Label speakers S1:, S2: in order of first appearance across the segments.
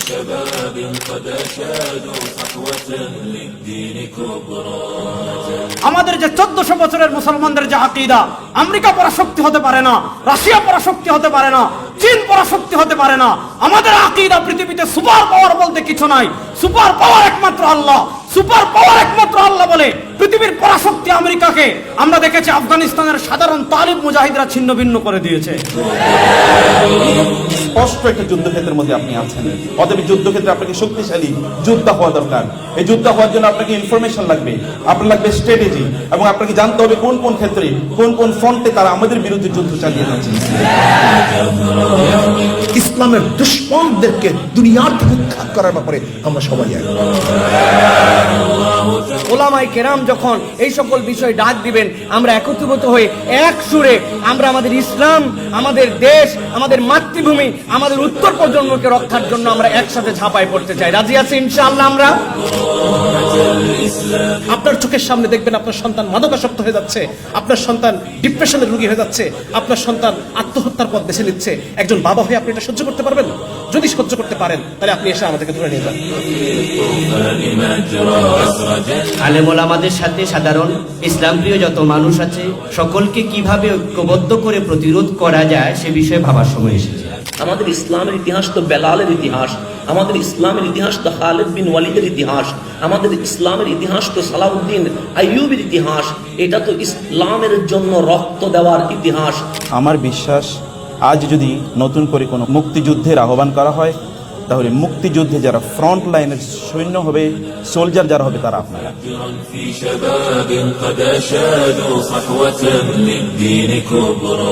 S1: شباب قد أشادوا صحوة للدين كبرى
S2: আমাদের যে 1400 বছরের মুসলমানদের যে আকীদা, আমেরিকা পরাশক্তি হতে পারে না, রাশিয়া পরাশক্তি হতে পারে না, চীন পরাশক্তি হতে পারে না। আমাদের আকীদা পৃথিবীতে সুপার পাওয়ার বলতে কিছু নাই, সুপার পাওয়ার একমাত্র আল্লাহ, সুপার পাওয়ার একমাত্র আল্লাহ বলে পৃথিবীর পরাশক্তি আমেরিকাকে আমরা দেখেছি আফগানিস্তানের সাধারণ তালিব মুজাহিদরা ছিন্ন ভিন্ন করে দিয়েছে।
S3: স্পষ্ট একটা যুদ্ধক্ষেত্রের মধ্যে আপনি আছেন, অতএব যুদ্ধক্ষেত্রে আপনাকে শক্তিশালী যোদ্ধা হওয়া দরকার। এই যোদ্ধা হওয়ার জন্য আপনাকে ইনফরমেশন লাগবে, আপনার লাগবে স্ট্র্যাটেজি, এবং আপনাকে জানতে হবে কোন কোন ক্ষেত্রে কোন কোন ফ্রন্টে তারা আমাদের বিরুদ্ধে যুদ্ধ চালিয়ে যাচ্ছে।
S4: ইসলামের দুশ্মনদেরকে দুনিয়ার থেকে উৎখাত করার ব্যাপারে আমরা সবাই এক।
S2: ওলামায়ে কেরাম যখন এই সকল বিষয় ডাক দিবেন, আমরা একত্রিত হয়ে এক সুরে আমরা আমাদের ইসলাম, আমাদের দেশ, আমাদের মাতৃভূমি, আমাদের উত্তর প্রজন্মকে রক্ষার জন্য আমরা একসাথে ঝাঁপায় পড়তে চাই। রাজি আছি ইনশাআল্লাহ আমরা?
S4: আপনার চোখের সামনে দেখবেন আপনার সন্তান মাদকাসক্ত হয়ে যাচ্ছে, আপনার সন্তান ডিপ্রেশনের রোগী হয়ে যাচ্ছে, আপনার সন্তান আত্মহত্যার পথ বেছে নিচ্ছে। একজন বাবা হয়ে আপনি এটা সহ্য করতে পারবেন? যদি সহ্য করতে পারেন তাহলে আপনি এসে আমাদেরকে ধরে নিয়ে যান।
S5: আলেম ওলামাদের সাথে সাধারণ ইসলাম প্রিয় যত মানুষ আছে সকলকে কিভাবে ঐক্যবদ্ধ করে প্রতিরোধ করা যায় সে বিষয়ে ভাবার সময় এসেছে।
S6: আমাদের ইসলামের ইতিহাস তো বেলালের ইতিহাস, আমাদের ইসলামের ইতিহাস তো খালিদ বিন ওয়ালিদের ইতিহাস, আমাদের ইসলামের ইতিহাস তো সালাউদ্দিন আইয়ুবের ইতিহাস। এটা তো ইসলামের জন্য রক্ত দেওয়ার ইতিহাস।
S3: আমার বিশ্বাস, আজ যদি নতুন করে কোনো মুক্তিযুদ্ধের আহ্বান করা হয়, তাহলে মুক্তিযুদ্ধে যারা ফ্রন্ট লাইনের সৈন্য হবে, সোলজার যারা হবে, তারা আপনারা।
S1: في شباب قد أشادوا صحوة للدين كبرى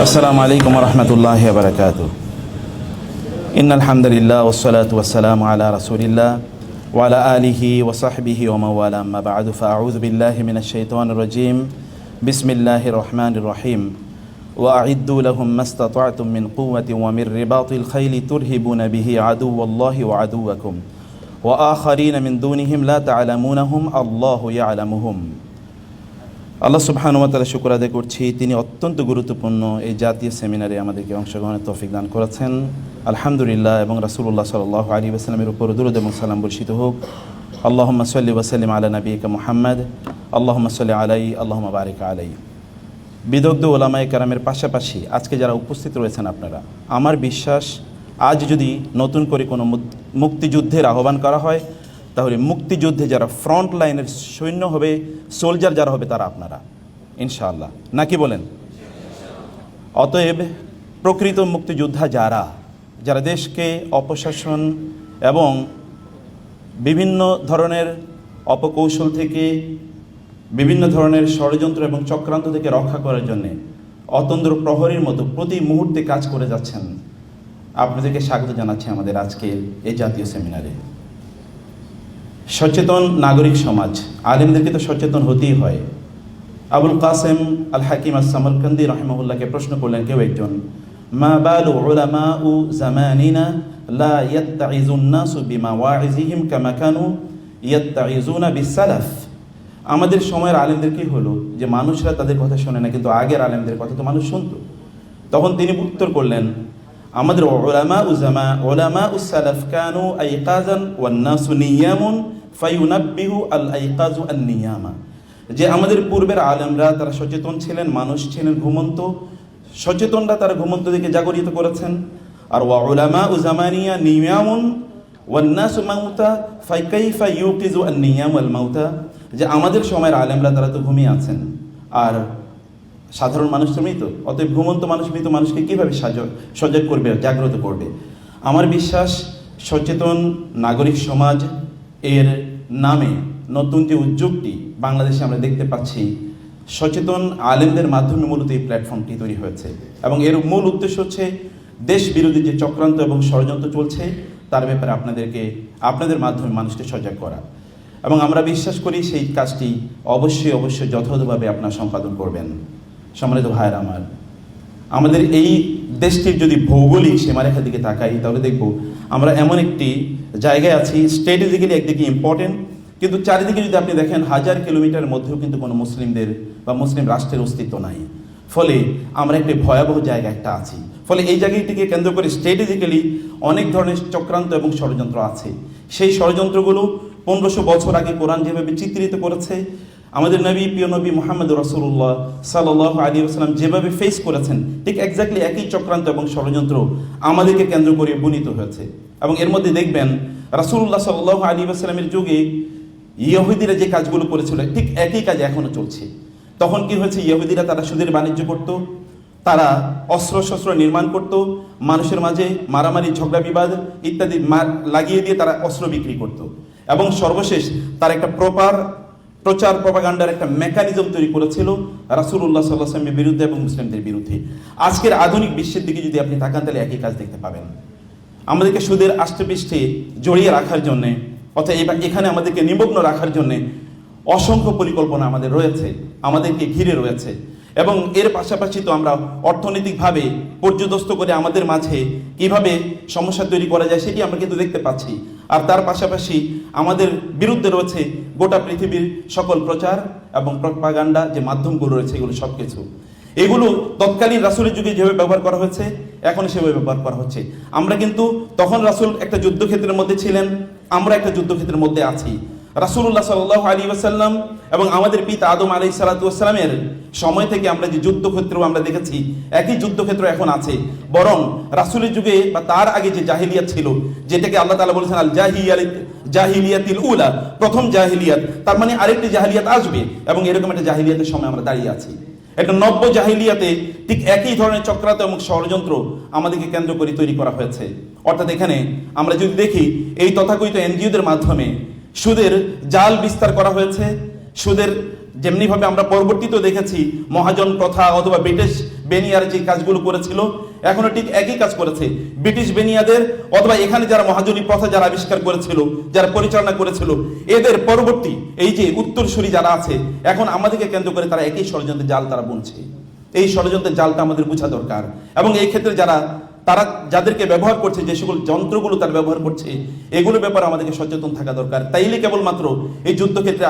S3: আসসালামু আলাইকুম ওয়া রাহমাতুল্লাহি ওয়া বারাকাতুহু। ইন্নাল হামদুলিল্লাহ ওয়াস সালাতু ওয়াস সালামু আলা রাসূলিল্লাহ ওয়া আলা আলিহি ওয়া সাহবিহি ওয়া মান ওয়ালা, আম্মা বা'দু, ফাআউযু বিল্লাহি মিনাশ শাইতানির রাজীম। বিসমিল্লাহির রহমানির রহিম। وأعدوا لهم ما استطعتم من قوة ومن رباط الخيل ترهبون به عدو الله وعدوكم وآخرين من دونهم لا تعلمونهم الله يعلمهم। আল্লাহ সুবহানাহু ওয়া তাআলা শুকর আদায় করছি, তিনি অত্যন্ত গুরুত্বপূর্ণ এই জাতীয় সেমিনারে আমাদেরকে অংশগ্রহণের তৌফিক দান করেছেন। আলহামদুলিল্লাহ। এবং রাসূলুল্লাহ সাল্লাল্লাহু আলাইহি ওয়াসাল্লামের উপর দরুদ এবং সালাম বর্ষিত হোক। আল্লাহুম্মা সাল্লি ওয়া সাল্লিম আলা নাবিয়িকা মুহাম্মদ, আল্লাহুম্মা সাল্লি আলাইহি, আল্লাহুম্মা বারিক আলাইহি। বিদগ্ধ ওলামায়ে কেরামের পাশাপাশি আজকে যারা উপস্থিত রয়েছেন আপনারা, আমার বিশ্বাস আজ যদি নতুন করে কোনো মুক্তিযুদ্ধের আহ্বান করা হয়, তাহলে মুক্তিযুদ্ধে যারা ফ্রন্ট লাইনের সৈন্য হবে, সোলজার যারা হবে, তারা আপনারা ইনশাআল্লাহ। নাকি বলেন? অতএব প্রকৃত মুক্তিযোদ্ধা যারা যারা দেশকে অপশাসন এবং বিভিন্ন ধরনের অপকৌশল থেকে, বিভিন্ন ধরনের ষড়যন্ত্র এবং চক্রান্ত থেকে রক্ষা করার জন্যে অতন্দ্র প্রহরীর মতো প্রতি মুহূর্তে কাজ করে যাচ্ছেন, আপনাদেরকে স্বাগত জানাচ্ছি আমাদের আজকের এই জাতীয় সেমিনারে। সচেতন নাগরিক সমাজ, আলেমদেরকে তো সচেতন হতেই হয়। আবুল কাসেম আল হাকিম আস-সামারকান্দি রাহিমাহুল্লাহকে প্রশ্ন করলেন কেউ একজন, মা বালু উলামাউ জামানিনা লা ইয়াত্তাইজুন নাসু বিমাওয়াইজিহিম কামা কানু ইয়াত্তাইজুনা বিসালাফ। আমাদের সময়ের আলেমদের কি হলো যে মানুষরা তাদের কথা শোনে না, কিন্তু আগের আলেমদের কথা তো মানুষ শুনত। তখন তিনি উত্তর করলেন, আমাদের উলামাউ সালাফ কানু আইকাজান ওয়ান নাসু নিয়ামুন ফায়ুনাব্বিহু আল আইকাজু আন নিয়ামা। যে আমাদের পূর্বের আলেমরা তারা সচেতন ছিলেন, মানুষ ছিলেন ঘুমন্ত, সচেতনরা তারা ঘুমন্ত দিকে জাগরিত করেছেন। আর ওয়া উলামাউ জামানিয়া নিয়ামুন ওয়ান নাসু মাউতা ফাকাইফা ইউকিজু আন নিয়াম ওয়াল মাউতা। যে আমাদের সময়ের আলেমরা তারা তো ঘুমিয়ে আছেন, আর সাধারণ মানুষ তো মৃত, অতএব ঘুমন্ত মানুষ মৃত মানুষকে কীভাবে সজাগ করবে, জাগ্রত করবে? আমার বিশ্বাস সচেতন নাগরিক সমাজ এর নামে নতুন যে উদ্যোগটি বাংলাদেশে আমরা দেখতে পাচ্ছি, সচেতন আলেমদের মাধ্যমে মূলত এই প্ল্যাটফর্মটি তৈরি হয়েছে। এবং এর মূল উদ্দেশ্য হচ্ছে দেশ বিরোধী যে চক্রান্ত এবং ষড়যন্ত্র চলছে তার ব্যাপারে আপনাদের মাধ্যমে মানুষকে সজাগ করা। এবং আমরা বিশ্বাস করি সেই কাজটি অবশ্যই যথাযথভাবে আপনারা সম্পাদন করবেন। সম্মানিত ভাইয়েরা আমার, আমাদের এই দেশটির যদি ভৌগোলিক সীমারেখার দিকে তাকাই, তাহলে দেখব আমরা এমন একটি জায়গায় আছি, স্ট্র্যাটেজিক্যালি একদিকে ইম্পর্টেন্ট, কিন্তু চারিদিকে যদি আপনি দেখেন 1000 কিলোমিটারের মধ্যেও কিন্তু কোনো মুসলিমদের বা মুসলিম রাষ্ট্রের অস্তিত্ব নাই। ফলে আমরা একটি ভয়াবহ জায়গা একটা আছি। ফলে এই জায়গাটিকে কেন্দ্র করে স্ট্র্যাটেজিক্যালি অনেক ধরনের চক্রান্ত এবং ষড়যন্ত্র আছে। সেই ষড়যন্ত্রগুলো 1500 বছর আগে কোরআন যেভাবে চিত্রিত করেছে, আমাদের নবী, প্রিয় নবী মুহাম্মদ রাসূলুল্লাহ সাল্লাল্লাহু আলাইহি ওয়াসাল্লাম যেভাবে ফেস করেছেন, ঠিক এক্স্যাক্টলি একই চক্রান্ত এবং ষড়যন্ত্র আমাদেরকে কেন্দ্র করে বুনিত হয়েছে। এবং এর মধ্যে দেখবেন রাসূলুল্লাহ সাল্লাল্লাহু আলাইহি ওয়াসাল্লামের যুগে ইহুদিরা যে কাজগুলো করেছিল, ঠিক একই কাজ এখনো চলছে। তখন কি হয়েছে, ইহুদিরা তারা সুদের বাণিজ্য করত, তারা অস্ত্র নির্মাণ করত, মানুষের মাঝে মারামারি, ঝগড়া বিবাদ ইত্যাদি লাগিয়ে দিয়ে তারা অস্ত্র বিক্রি করত। এবং সর্বশেষ তার একটা প্রপার প্রচার প্রপাগান্ডার একটা মেকানিজম তৈরি করেছিল রাসূলুল্লাহ সাল্লাল্লাহু আলাইহি ওয়াসাল্লামের বিরুদ্ধে এবং মুসলিমদের বিরুদ্ধে। আজকের আধুনিক বিশ্বের দিকে যদি আপনি তাকান, তাহলে একই কাজ দেখতে পাবেন। আমাদেরকে সুদের আষ্টেপৃষ্ঠে জড়িয়ে রাখার জন্যে, অর্থাৎ এখানে আমাদেরকে নিমগ্ন রাখার জন্যে অসংখ্য পরিকল্পনা আমাদের রয়েছে, আমাদেরকে ঘিরে রয়েছে। এবং এর পাশাপাশি তো আমরা অর্থনৈতিকভাবে পর্যদস্ত করে আমাদের মাঝে কিভাবে সমস্যা তৈরি করা যায় সেটি আমরা কিন্তু দেখতে পাচ্ছি। আর তার পাশাপাশি আমাদের বিরুদ্ধে রয়েছে গোটা পৃথিবীর সকল প্রচার এবং প্রপাগান্ডা যে মাধ্যমগুলো রয়েছে, এগুলো সব কিছু। এগুলো তৎকালীন রাসূলের যুগে যেভাবে ব্যবহার করা হয়েছে, এখন সেভাবে ব্যবহার করা হচ্ছে। আমরা কিন্তু তখন রাসূল একটা যুদ্ধক্ষেত্রের মধ্যে ছিলেন, আমরা একটা যুদ্ধক্ষেত্রের মধ্যে আছি। রাসূলুল্লাহ সাল্লাল্লাহু আলাইহি ওয়াসাল্লাম এবং আমাদের পিতা আদম আলাইহিস সালাতু ওয়াসসালামের সময় থেকে আমরা যে যুদ্ধক্ষেত্র আমরা দেখেছি, একই যুদ্ধক্ষেত্র এখন আছে। বরং রাসূলের যুগে বা তার আগে যে জাহিলিয়াত ছিল, যেটাকে আল্লাহ তাআলা বলেছেন আল জাহিলিয়াতিল উলা, প্রথম জাহিলিয়াত, তার মানে আরেকটি জাহিলিয়াত আসবে। এবং এরকম একটা জাহিলিয়াতের সময় আমরা দাঁড়িয়ে আছি। একটা নব্য জাহিলিয়াতে ঠিক একই ধরনের চক্রান্ত এবং ষড়যন্ত্র আমাদেরকে কেন্দ্র করে তৈরি করা হয়েছে। অর্থাৎ এখানে আমরা যদি দেখি, এই তথাকথিত এনজিওদের মাধ্যমে সুদের জাল বিস্তার করা হয়েছে। সুদের যেমনিভাবে আমরা পরবর্তীতে দেখেছি মহাজন প্রথা অথবা ব্রিটিশ বেনিয়ার যে কাজগুলো করেছিল, এখনো ঠিক একই কাজ করেছে। ব্রিটিশ বেনিয়াদের অথবা এখানে যারা মহাজনী প্রথা যারা আবিষ্কার করেছিল, যারা পরিচালনা করেছিল, এদের পরবর্তী এই যে উত্তরসূরি যারা আছে, এখন আমাদেরকে কেন্দ্র করে তারা একই ষড়যন্ত্রের জাল তারা বুনছে। এই ষড়যন্ত্রের জালটা আমাদের বোঝা দরকার। এবং এই ক্ষেত্রে তারা যাদেরকে ব্যবহার করছে, যে সকল যন্ত্রগুলো তারা ব্যবহার করছে, এগুলোর ব্যাপারে আমাদেরকে সচেতন থাকা দরকার। তাইলে কেবলমাত্র এই যুদ্ধক্ষেত্রে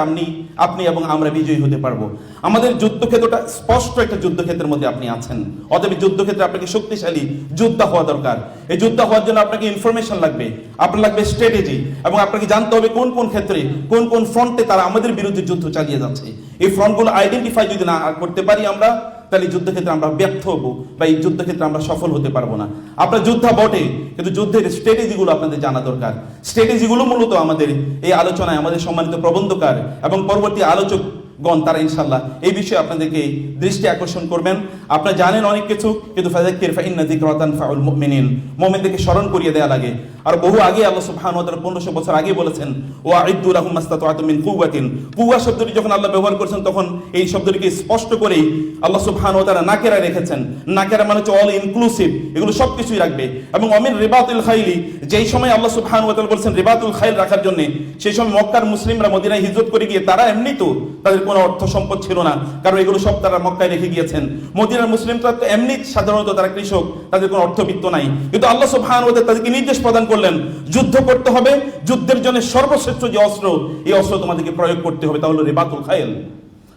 S3: আপনি এবং আমরা বিজয়ী হতে পারবো। আমাদের যুদ্ধক্ষেত্রটা স্পষ্ট একটা যুদ্ধক্ষেত্রের মধ্যে আপনি আছেন। অতএব যুদ্ধক্ষেত্রে আপনাকে শক্তিশালী যোদ্ধা হওয়া দরকার। এই যোদ্ধা হওয়ার জন্য আপনাকে ইনফরমেশন লাগবে, আপনার লাগবে স্ট্র্যাটেজি, এবং আপনাকে জানতে হবে কোন কোন ক্ষেত্রে কোন কোন ফ্রন্টে তারা আমাদের বিরুদ্ধে যুদ্ধ চালিয়ে যাচ্ছে। এই ফ্রন্টগুলো আইডেন্টিফাই যদি না করতে পারি আমরা, তাহলে যুদ্ধক্ষেত্রে আমরা ব্যর্থ হবো বা এই যুদ্ধক্ষেত্রে আমরা সফল হতে পারবো না। আপনার যোদ্ধা বটে, কিন্তু যুদ্ধের স্ট্র্যাটেজিগুলো আপনাদের জানা দরকার। স্ট্র্যাটেজিগুলো মূলত আমাদের এই আলোচনায় আমাদের সম্মানিত প্রবন্ধকার এবং পরবর্তী আলোচকগণ তারা ইনশাল্লাহ এই বিষয়ে আপনাদেরকে দৃষ্টি আকর্ষণ করবেন। আপনারা জানেন অনেক কিছু, কিন্তু ফাযাক্কির ফাইন্না যিকরা তানফাউল মুমিনিন, মুমিনদেরকে স্মরণ করিয়ে দেয়া লাগে। আর বহু আগে আল্লাহ সুবহানাহু ওয়া তাআলা 1500 বছর আগে বলেছেন, ওয়াইদ্দু লাহুম মাসতাতা'তুম মিন কুওয়াতিন। কুওয়া শব্দটি যখন আল্লাহ ব্যবহার করেছেন, তখন এই শব্দটিকে স্পষ্ট করেই আল্লাহ সুবহানাহু ওয়া তাআলা নাকেরা রেখেছেন। নাকেরা মানে হচ্ছে অল ইনক্লুসিভ, এগুলো সবকিছুই রাখবে। এবং অমিন রিবাতুল খাইলি, যেই সময় আল্লাহ সুবহানাহু ওয়া তাআলা বলেছেন রিবাতুল খাইল রাখার জন্য, সেই সময় মক্কার মুসলিমরা মদিনায় হিজরত করে গিয়ে তারা এমনি তো তাদের কোনো অর্থ সম্পদ ছিল না, কারণ এগুলো সব তারা মক্কায় রেখে গিয়েছেন। মদিনার মুসলিমরা তো এমনি সাধারণত তারা কৃষক, তাদের কোনো অর্থবিত্ত নাই, কিন্তু আল্লাহ সুবহানাহু ওয়া তাআলা তাদেরকে নির্দেশ প্রদান করলেন যুদ্ধ করতে হবে। যুদ্ধের জন্য সর্বশ্রেষ্ঠ যে অস্ত্র, এই অস্ত্র তোমাদেরকে প্রয়োগ করতে হবে, তা হলো রিবাতুল খাইল।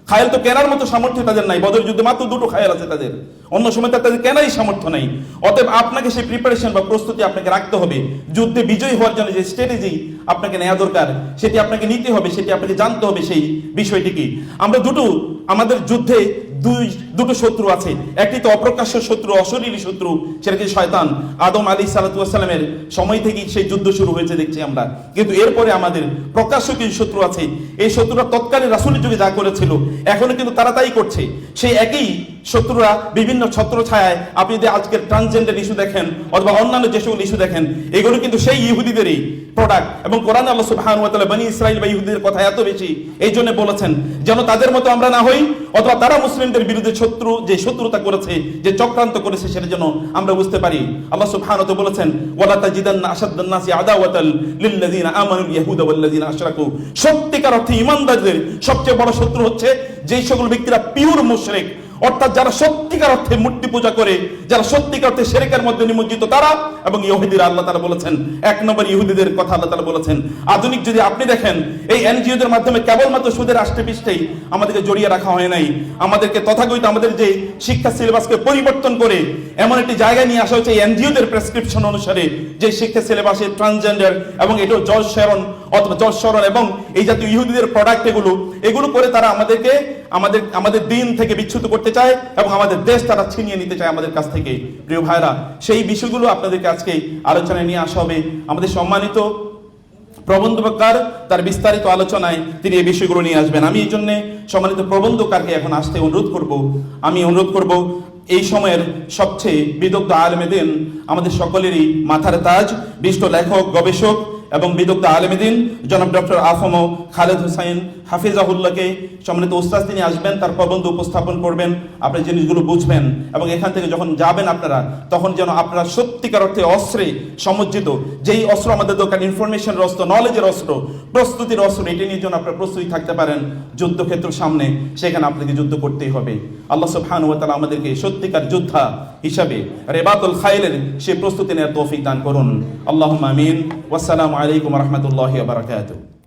S3: খায়েল তো কেনার মতো সামর্থ্য তাদের নাই। বদর যুদ্ধে মাত্র 2টো খায়েল আছে তাদের, অন্য সময় তাদের কেনারই সামর্থ্য নাই। অতএব আপনাকে সেই প্রিপারেশন বা প্রস্তুতি আপনাকে রাখতে হবে। যুদ্ধে বিজয়ী হওয়ার জন্য যে স্ট্র্যাটেজি আপনাকে নেওয়া দরকার, সেটি আপনাকে নিতে হবে, সেটি আপনাকে জানতে হবে সেই বিষয়টি কি। আমাদের যুদ্ধে দুটো শত্রু আছে। একটি তো অপ্রকাশ্য শত্রু, অশরীরী শত্রু, সেটা কি শয়তান। আদম আলাইহিস সালাতু ওয়াস সালামের সময় থেকেই সেই যুদ্ধ শুরু হয়েছে দেখছি আমরা। কিন্তু এরপরে আমাদের প্রকাশ্য কিছু শত্রু আছে। এই শত্রুরা তৎকালীন রাসূলের যুগে যা করেছিল, এখনো কিন্তু তারা তাই করছে। সেই একই শত্রুরা বিভিন্ন ছত্র ছায়ায়, আপনি যদি আজকের ট্রান্সজেন্ডার ইস্যু দেখেন অথবা অন্যান্য যে সকল ইস্যু দেখেন, এগুলো কিন্তু সেই ইহুদিদেরই প্রোডাক্ট। এবং কোরআনে আল্লাহ সুবহানাহু ওয়া তাআলা বনি ইসরাইল বা ইহুদিদের কথা এত বেশি এই জন্য বলেছেন যেন তাদের মতো আমরা না হই, অথবা তারা মুসলিমদের বিরুদ্ধে যে শত্রুতা করেছে, যে চক্রান্ত করেছে, সেটা যেন আমরা বুঝতে পারি। আল্লাহ সুবহানাহু ওয়া তাআলা বলেছেন, ওয়ালা তাজিদান্না আশাদ্দান নাসি আদাওয়াতাল লিল্লাযিনা আমানুল ইয়াহুদা ওয়াল্লাযিনা আশরাকু। সত্যিকার অর্থে ঈমানদারদের সবচেয়ে বড় শত্রু হচ্ছে যেই সকল ব্যক্তিরা পিওর মুশরিক, অর্থাৎ যারা সত্যিকার অর্থে মূর্তি পূজা করে, যারা সত্যিকার অর্থে শিরকের মধ্যে নিমজ্জিত তারা এবং ইহুদিরা। আল্লাহ তাআলা বলেছেন, এক নম্বর ইহুদিদের কথা আল্লাহ তাআলা বলেছেন। আধুনিক যদি আপনি দেখেন, এই এনজিওদের মাধ্যমে কেবলমাত্র সুদের আষ্টেপৃষ্ঠেই আমাদেরকে জড়িয়ে রাখা হয় নাই, আমাদেরকে তথাকথিত আমাদের যে শিক্ষা সিলেবাসকে পরিবর্তন করে এমন একটি জায়গায় নিয়ে আসা হচ্ছে এনজিওদের প্রেসক্রিপশন অনুসারে, যে শিক্ষা সিলেবাসে ট্রান্সজেন্ডার এবং এটাও জর্জ শরন এবং এই জাতীয় ইহুদিদের প্রোডাক্ট এগুলো করে তারা আমাদেরকে আমাদের দিন থেকে বিচ্যুত করতে চায় এবং আমাদের দেশ তারা ছিনিয়ে নিতে চায় আমাদের কাছ থেকে। প্রিয় ভাইরা, সেই বিষয়গুলো আপনাদেরকে আজকে আলোচনায় নিয়ে আসা হবে। আমাদের সম্মানিত প্রবন্ধকার তার বিস্তারিত আলোচনায় তিনি এই বিষয়গুলো নিয়ে আসবেন। আমি এই জন্য সম্মানিত প্রবন্ধকারকে এখন আসতে অনুরোধ করব। এই সময়ের সবচেয়ে বিদগ্ধ আলেমে দ্বীন, আমাদের সকলেরই মাথার তাজ, বিশিষ্ট লেখক, গবেষক এবং বিদগ্ধ আলেমে দ্বীন জনাব ডক্টর আফম খালেদ হোসাইন হাফিজাহুল্লাহকে সম্মানিত উস্তাদ তিনি আসবেন, তার প্রবন্ধ উপস্থাপন করবেন, আপনি জিনিসগুলো বুঝবেন এবং এখান থেকে যখন যাবেন আপনারা, তখন যেন আপনারা সত্যিকার অর্থে অস্ত্রে সমজ্জিত, যেই অস্ত্র আমাদের দরকার, ইনফরমেশনের অস্ত্র, নলেজের অস্ত্র, প্রস্তুতির অস্ত্র, এটি নিয়ে যেন আপনারা প্রস্তুতি থাকতে পারেন। যুদ্ধক্ষেত্র সামনে, সেখানে আপনাকে যুদ্ধ করতেই হবে। আল্লাহ সুবহানাহু ওয়া তাআলা আমাদেরকে সত্যিকার যোদ্ধা হিসাবে রেবাতুল খাইলের সেই প্রস্তুতি নেওয়ার তৌফিক দান করুন। আল্লাহুম্মা আমিন। ওয়াসসালামু আলাইকুম ওয়া রাহমাতুল্লাহি ওয়া বারাকাতুহু।